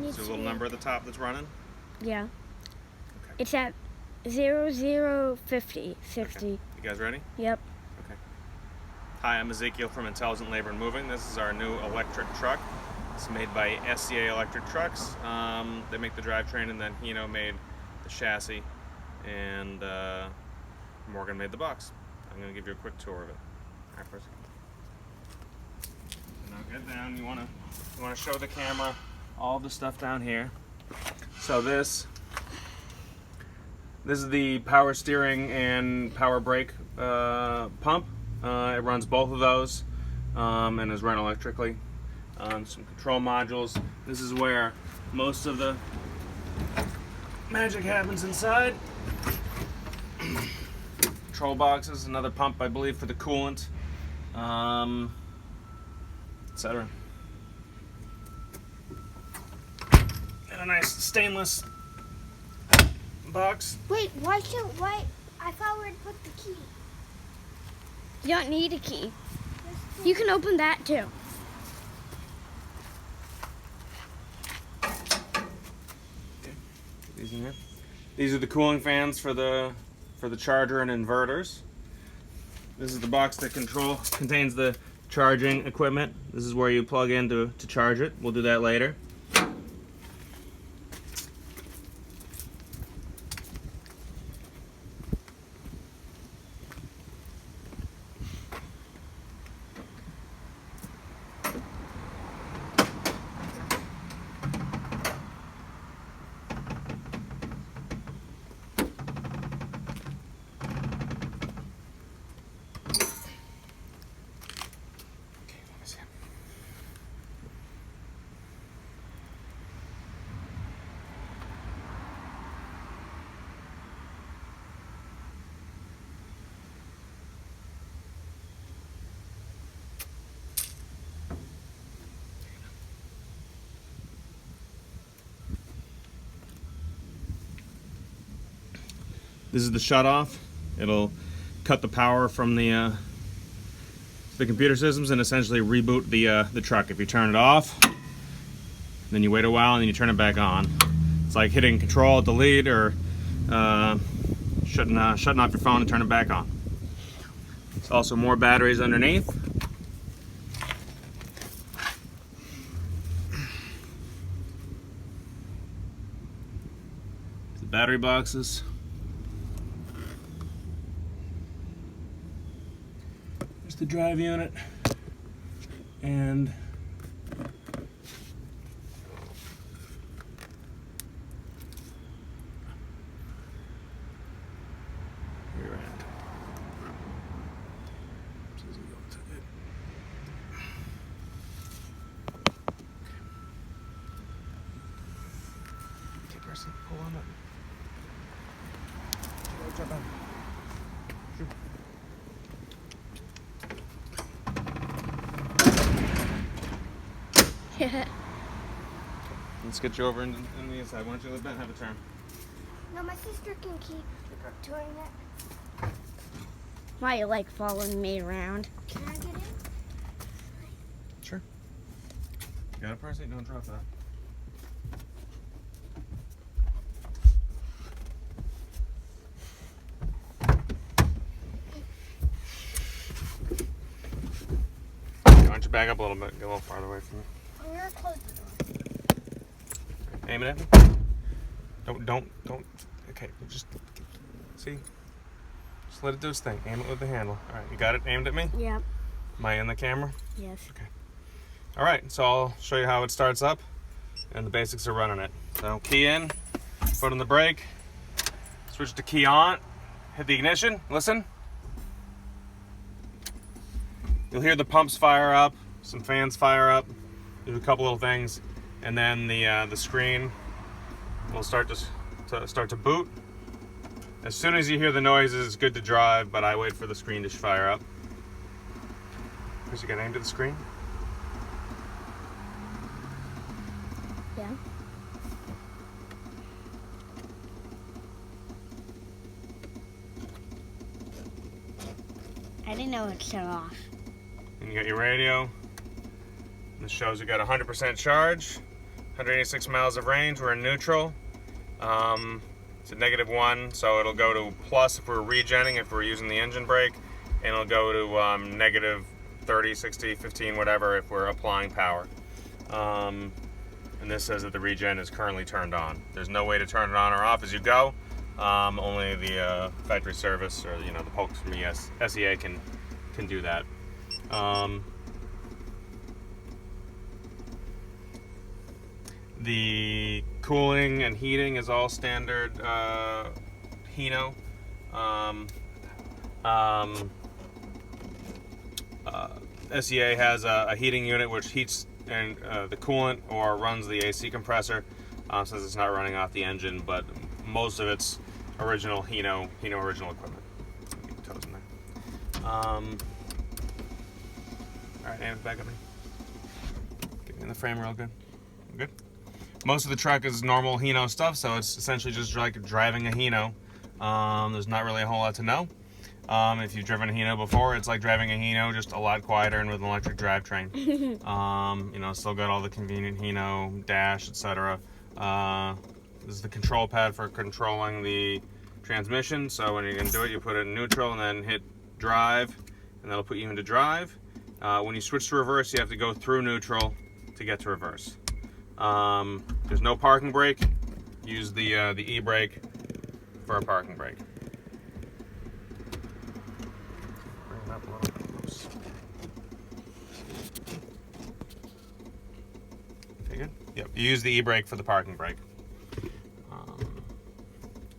Is there a little number at the top that's running? Yeah. Okay. It's at 0050 60. Okay. You guys ready? Yep. Okay. Hi, I'm Ezekiel from Intelligent Labor and Moving. This is our new electric truck. It's made by SEA Electric Trucks. They make the drivetrain, and then Hino made the chassis, and Morgan made the box. I'm going to give you a quick tour of it. All right, first. So now get down. You want to show the camera all the stuff down here. So this is the power steering and power brake pump. It runs both of those and is run electrically. Some control modules. This is where most of the magic happens inside. Control boxes, another pump I believe for the coolant, etc. And a nice stainless box. Wait, why? I thought we'd put the key. You don't need a key. You can open that too. These in here. These are the cooling fans for the charger and inverters. This is the box that contains the charging equipment. This is where you plug in to charge it. We'll do that later. This is the shut-off. It'll cut the power from the computer systems and essentially reboot the truck. If you turn it off, then you wait a while and then you turn it back on. It's like hitting Control, Delete, or shutting off your phone and turn it back on. There's also more batteries underneath. The battery boxes. The drive unit and rear end. Okay, person, pull on it. Jump on. Shoot. Let's get you over in the inside. Why don't you let Ben have a turn? No, my sister can keep doing it. Why you like following me around? Can I get in? Sure. You got it, Percy? Don't drop that. Why don't you back up a little bit? Get a little farther away from me. I'm gonna close the door. Aim it at me. Don't. Okay, just see. Just let it do its thing. Aim it with the handle. All right, you got it aimed at me? Yep. Am I in the camera? Yes. Okay. All right, so I'll show you how it starts up and the basics of running it. So key in, foot on the brake, switch to key on, hit the ignition, listen. You'll hear the pumps fire up, some fans fire up, do a couple little things, and then the screen will start to boot. As soon as you hear the noises, it's good to drive, but I wait for the screen to fire up. Because you got aimed at the screen. Yeah. I didn't know it shut off. And you got your radio. This shows you got 100% charge, 186 miles of range. We're in neutral. It's at -1, so it'll go to plus if we're regenning, if we're using the engine brake, and it'll go to -30, 60, 15, whatever if we're applying power. And this says that the regen is currently turned on. There's no way to turn it on or off as you go. Only the factory service or the folks from SEA can do that. The cooling and heating is all standard Hino. SEA has a heating unit which heats the coolant or runs the AC compressor since it's not running off the engine, but most of it's original Hino original equipment. Get the toes in there. All right, aim it back at me. Get me in the frame real good. Good. Most of the truck is normal Hino stuff, so it's essentially just like driving a Hino. There's not really a whole lot to know. If you've driven a Hino before, it's like driving a Hino, just a lot quieter and with an electric drivetrain. Still got all the convenient Hino dash, etc. This is the control pad for controlling the transmission. So when you're going to do it, you put it in neutral and then hit drive, and that'll put you into drive. When you switch to reverse, you have to go through neutral to get to reverse. There's no parking brake. Use the e-brake for a parking brake. Bring it up a little bit. Oops. Okay, good. Yep. You use the e-brake for the parking brake.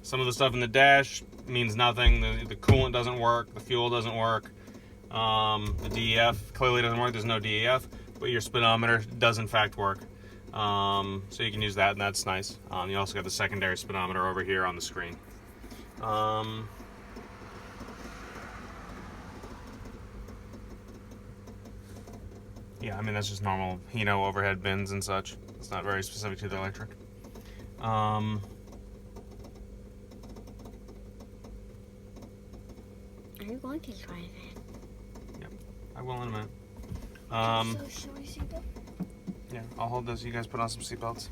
Some of the stuff in the dash means nothing. The coolant doesn't work. The fuel doesn't work. The DEF clearly doesn't work. There's no DEF, but your speedometer does in fact work. So you can use that, and that's nice. You also got the secondary speedometer over here on the screen. Yeah, I mean that's just normal Hino overhead bins and such. It's not very specific to the electric. Are you going to drive it? Yep, I will in a minute. So should we see them? Yeah, I'll hold this. You guys put on some seatbelts.